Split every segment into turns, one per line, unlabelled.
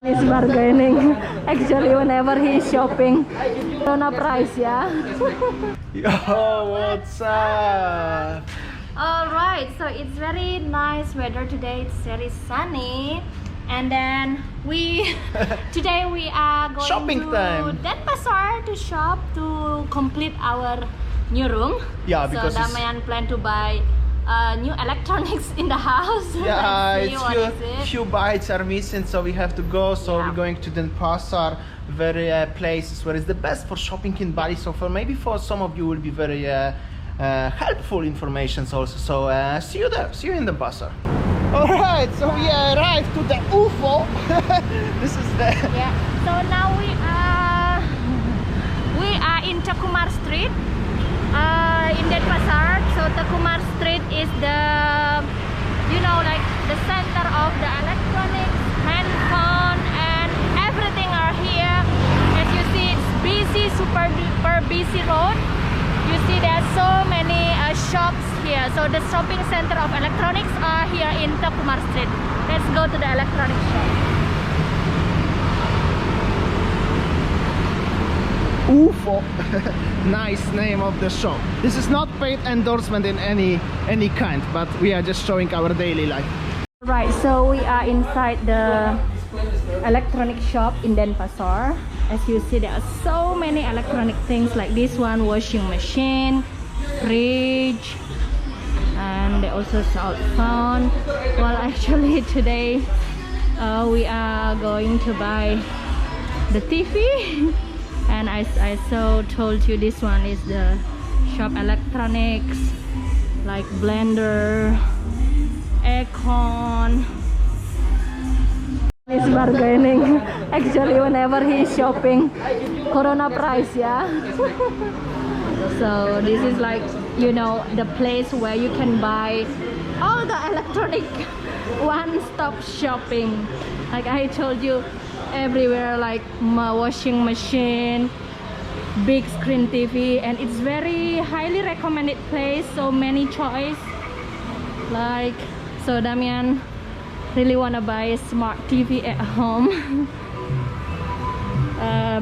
He's bargaining. Actually, whenever he's shopping, Corona price, yeah.
Yo, what's up?
All right, so it's very nice weather today. It's very sunny, and then today we are going
Shopping
to
time.
Denpasar to shop to complete our new room.
Yeah, because
so
it's-
Damayan plan to buy new electronics in the house.
Yeah,
Let's see
it's
what is it.
few bites are missing, so we have to go. So
Yeah.
we're going to Denpasar, very places where it's the best for shopping in Bali. So for maybe for some of you will be very helpful informations also. So see you there. See you in Denpasar. All right, so we arrived to the UFO. This is the
Yeah. So now we are in Teukumar Street in Denpasar. So Teukumar Street is the like the center of the electronics, handphone, and everything are here. As you see, it's busy, super busy road. You see there's so many shops here. So the shopping center of electronics are here in Teukumar Street. Let's go to the electronics shop.
UFO. Nice name of the shop. This is not paid endorsement in any kind, but we are just showing our daily life.
Right, so we are inside the electronic shop in Denpasar. As you see, there are so many electronic things like this one, washing machine, fridge, and they also sell phone. Well, actually today we are going to buy the TV. And I told you this one is the shop electronics like blender, aircon. He's bargaining. Actually, whenever he's shopping, Corona price, yeah. So this is like the place where you can buy all the electronic one-stop shopping. Like I told you, everywhere, like washing machine, big screen TV, and it's very highly recommended place. So many choice. Like, so Damian really wanna buy a smart TV at home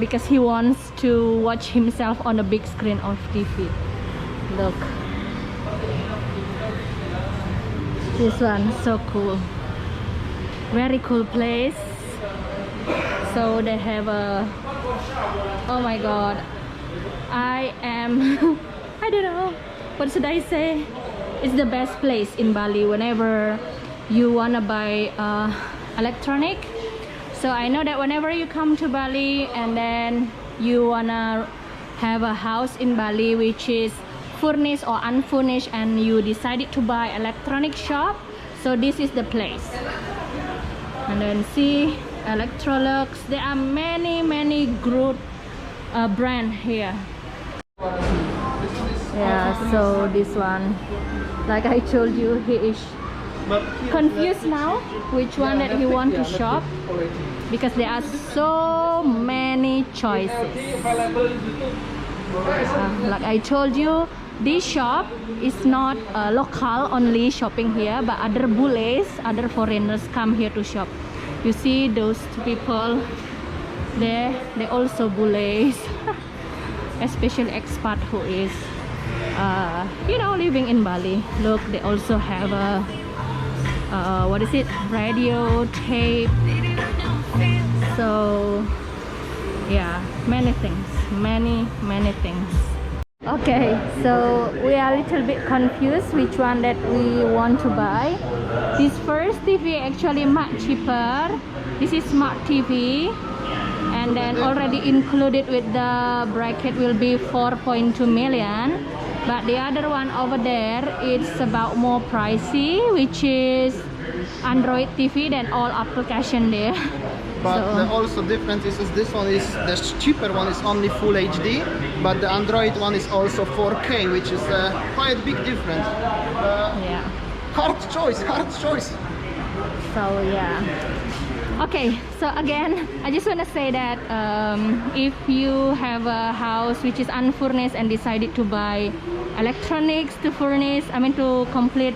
because he wants to watch himself on a big screen of TV. Look, this one so cool. Very cool place. So they have a, oh my god, I don't know, what should I say? It's the best place in Bali whenever you wanna buy electronic. So I know that whenever you come to Bali and then you wanna have a house in Bali which is furnished or unfurnished, and you decided to buy electronic shop, so this is the place. And then see Electrolux. There are many good brand here. Yeah, so this one, like I told you, he is confused now which one that he want to shop because there are so many choices. Like I told you, this shop is not local only shopping here, but other bules, other foreigners come here to shop. You see those two people there, they also bules. Especially expat who is living in Bali. Look, they also have a what is it, radio, tape. So yeah, many things, many things. Okay, so we are a little bit confused which one that we want to buy. This first TV actually much cheaper. This is smart TV, and then already included with the bracket will be 4.2 million. But the other one over there, it's about more pricey, which is Android TV, than all application there.
But
So-
the also difference is this one is the cheaper one is only full HD, but the Android one is also 4K, which is quite big difference.
Yeah.
Hard choice, hard choice.
So yeah. Okay, so again, I just want to say that if you have a house which is unfurnished and decided to buy electronics to furnish, to complete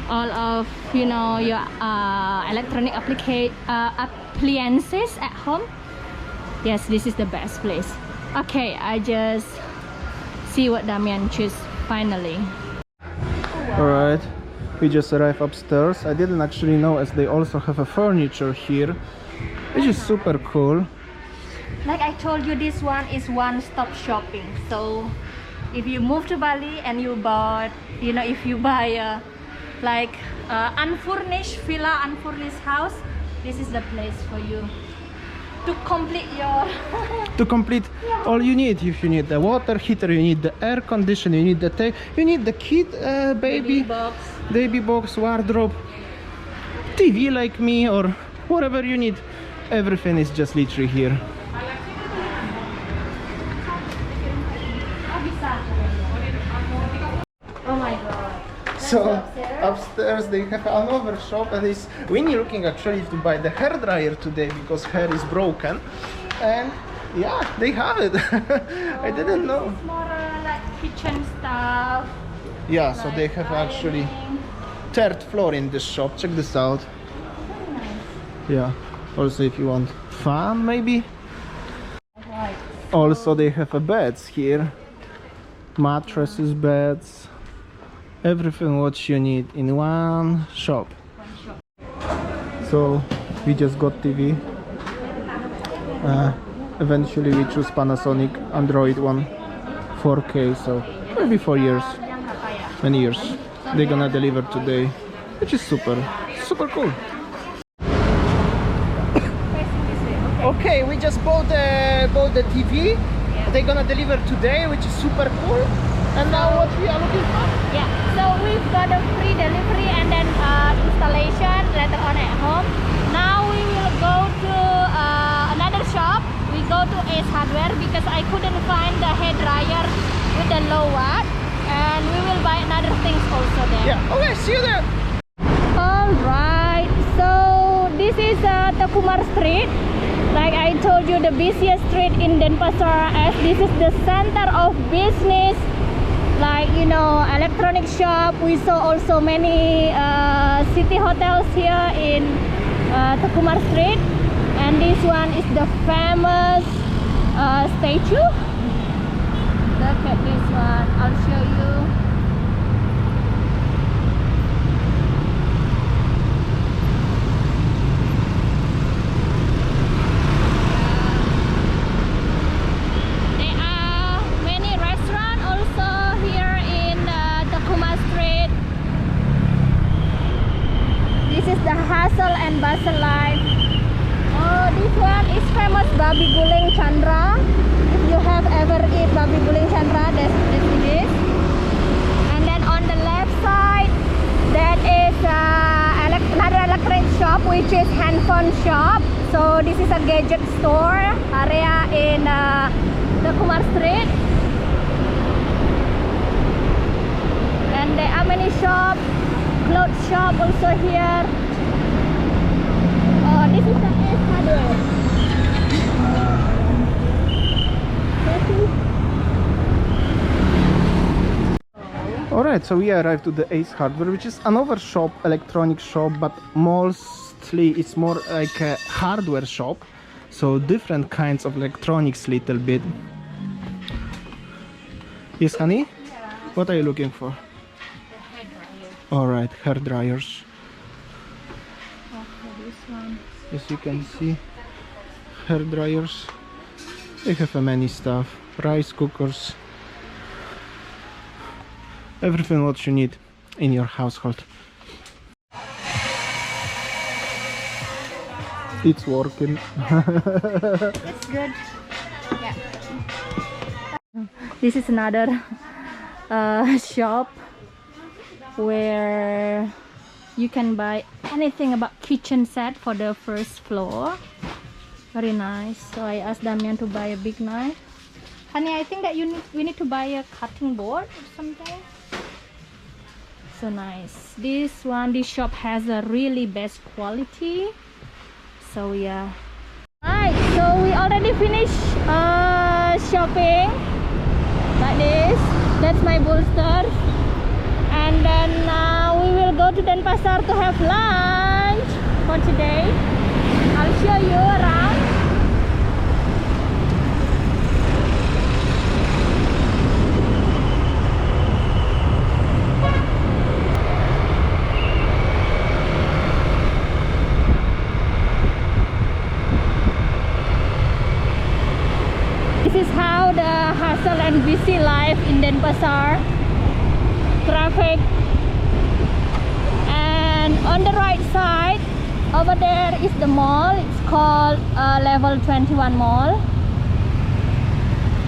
all of your electronic appliances at home. Yes, this is the best place. Okay, I just see what Damian choose finally.
Alright, we just arrived upstairs. I didn't actually know, as they also have a furniture here, which is super cool.
Like I told you, this one is one-stop shopping. So if you move to Bali and you bought, if you buy a unfurnished villa, unfurnished house, this is the place for you to complete your
To complete all you need. If you need the water heater, you need the air conditioner, you need the you need the kid baby box, wardrobe, TV like me, or whatever you need. Everything is just literally here.
Oh my god.
So upstairs they have another shop, and it's Winnie looking actually to buy the hair dryer today because hair is broken, and yeah, they have it. I didn't know.
It's more like kitchen stuff.
Yeah, so they have actually third floor in this shop. Check this out. Yeah, also if you want fan maybe.
Right.
Also they have a beds here, mattresses, beds, everything what you need in one shop. So we just got TV. Eventually we choose Panasonic Android one, 4K, so maybe 4 years, many years. They're gonna deliver today, which is super cool. Okay, we just bought the TV. They're gonna deliver today, which is super cool. And now what we are looking for?
Yeah, so we've got a free delivery and then installation later on at home. Now we will go to another shop. We go to Ace Hardware because I couldn't find the hair dryer with the low watt, and we will buy another things also there.
Yeah, okay, see you there.
Alright, so this is Teukumar Street. Like I told you, the busiest street in Denpasar, as this is the center of business, like electronic shop. We saw also many city hotels here in Teukumar Street, and this one is the famous statue. Look at this one, I'll show you. The hustle and bustle life. Oh, this one is famous Babi Guling Chandra. If you have ever eat Babi Guling Chandra, that's it is. And then on the left side, that is another electronic shop, which is handphone shop. So this is a gadget store area in the Kumar Street. And there are many shops, clothes shop also here. This is the Ace Hardware.
Alright, so we arrived to the Ace Hardware, which is another shop, electronic shop, but mostly it's more like a hardware shop. So different kinds of electronics little bit. Yes, honey?
Yeah.
What are you looking for?
The hair dryer.
Alright, hair dryers.
Okay, this one.
As you can see, hair dryers. They have many stuff, rice cookers, everything what you need in your household. It's working.
That's good. Yeah. This is another shop where you can buy anything about kitchen set for the first floor. Very nice. So I asked Damian to buy a big knife. Honey, I think that we need to buy a cutting board or something. So nice. This shop has a really best quality. So yeah. Alright, so we already finished shopping. Like this. That's my bolster. And then now we we will go to Denpasar to have lunch for today. I'll show you around. This is how the hustle and busy life in Denpasar. Traffic. And on the right side, over there is the mall. It's called Level 21 Mall.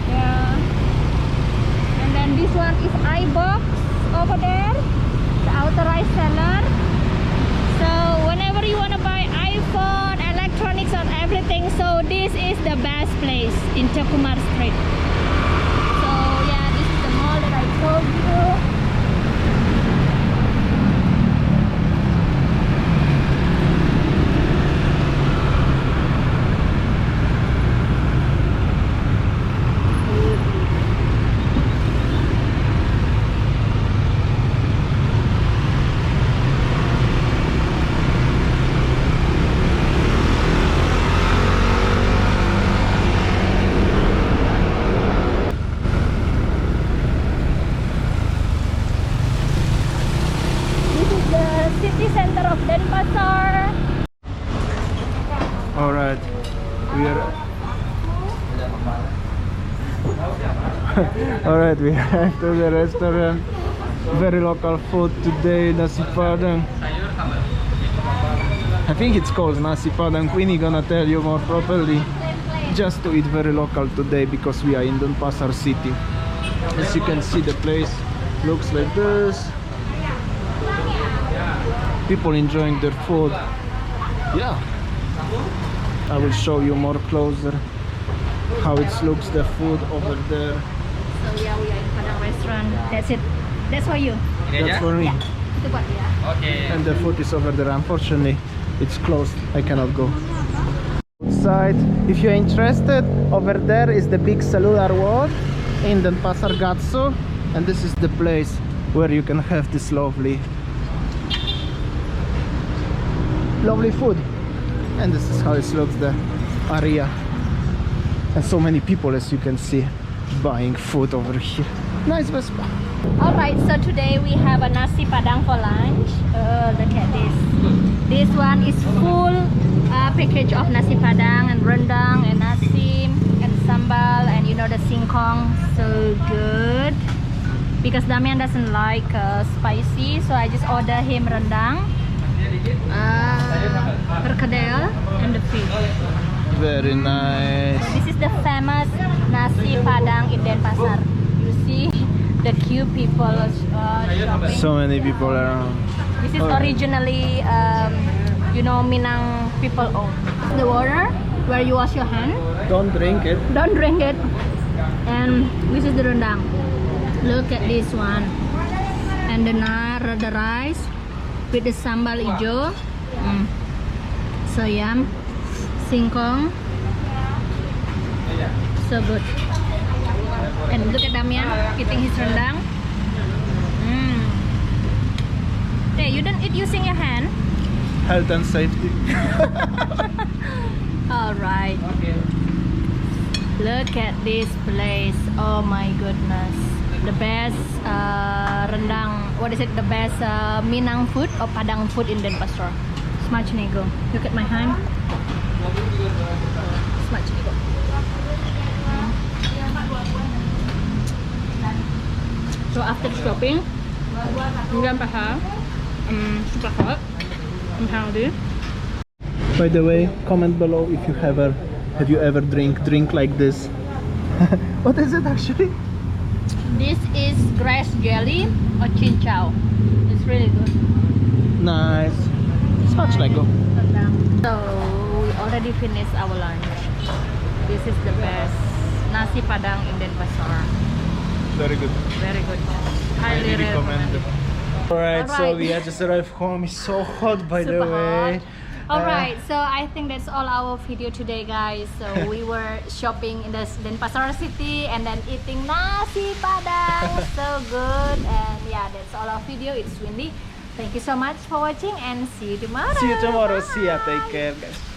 Yeah. And then this one is iBox over there, the authorized seller. So whenever you want to buy iPhone, electronics or everything, so this is the best place in Teukumar Street. So yeah, this is the mall that I told you. Center of Denpasar.
All right, we are. All right, we are to the restaurant. Very local food today, nasi padang. I think it's called nasi padang. Queenie gonna tell you more properly. Just to eat very local today because we are in Denpasar city. As you can see, the place looks like this. People enjoying their food. Yeah, I will show you more closer how it looks, the food over there.
So yeah, we are in Padang restaurant. That's it. That's for you.
That's for me.
Itu buat ya.
Okay.
And the food is over there. Unfortunately, it's closed. I cannot go. Outside, if you're interested, over there is the big cellular world in Denpasar Gatsu, and this is the place where you can have this lovely food. And this is how it looks, the area, and so many people, as you can see, buying food over here. Nice Vespa.
Alright, so today we have a nasi padang for lunch. Look at this. This one is full package of nasi padang and rendang and nasi and sambal and you know the singkong. So good. Because Damian doesn't like spicy, so I just order him rendang, perkedel and the fish.
Very nice.
This is the famous nasi padang in Denpasar. You see the cute people shopping.
So many people around.
This is originally, you know, Minang people own. The water where you wash your hand.
Don't drink it.
Don't drink it. And this is the rendang. Look at this one. And the rice with the sambal ijo. So yum. Singkong. So good. And look at Damian eating his rendang. Hey, you don't eat using your hand.
Health and safety.
Alright. Look at this place. Oh my goodness. The best rendang. What is it? The best Minang food or Padang food in Denpasar. Smudge nego. Look at my hand. Smudge nego. So after shopping, in Denpasar, super hot. I'm hungry.
By the way, comment below if you have you ever drink like this. What is it actually?
This is grass jelly or chinchao. It's really good.
Nice. Smudge nego.
So we already finished our lunch. This is the best nasi padang in Denpasar.
Very good.
Very good. Highly recommended.
Alright, so
Alright.
we had just arrived home. It's so hot, by the
Super
way.
hot. Alright, so I think that's all our video today, guys. So we were shopping in the Denpasar city and then eating nasi padang. So good. And yeah, that's all our video. It's windy. Thank you so much for watching and see you tomorrow.
See you tomorrow. See ya. Take care, guys.